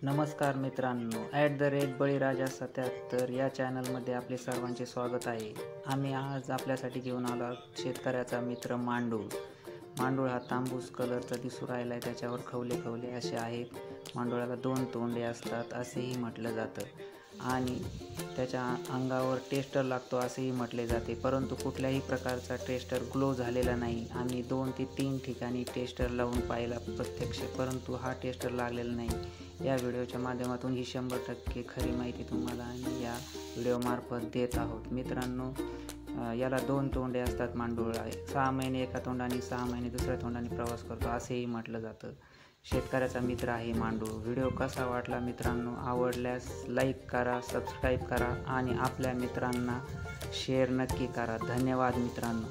नमस्कार मित्रांनो, @बळीराजा77 या चॅनलमध्ये आपले सर्वांचे स्वागत आहे। आम्ही आज आपल्यासाठी घेऊन आलो शेतकऱ्याचा मित्र मांडूळ। मांडूळ हा तांबूस कलरचा दिसू राहिला आहे, त्याच्यावर खवले खवले असे आहेत। मांडुळाला 2 तोंडे असतात असेही म्हटलं जातं आणि त्याच्या अंगावर टेस्टर लागतो असेही म्हटले जाते, परंतु कुठल्याही प्रकारचा टेस्टर ग्लो झालेला नाही। आम्ही 2 ते 3 ठिकाणी टेस्टर लावून पाहिला प्रत्यक्ष, परंतु हा टेस्टर लागलेला नाही। या व्हिडिओच्या माध्यमातून ही 100% खरी माहिती तुम्हाला आणि या व्हिडिओमार्फत देत आहोत। मित्रांनो, याला 2 तोंडे असतात मांडुळाला। 6 महिने एका तोंडाने, 6 महिने दुसऱ्या तोंडाने प्रवास करतो असेही म्हटलं जातं। शेतकऱ्याचा मित्र आहे मांडूळ। व्हिडिओ कसा वाटला मित्रांनो? आवडल्यास लाईक करा, सबस्क्राईब करा आणि आपल्या मित्रांना शेअर नक्की करा। धन्यवाद मित्रांनो।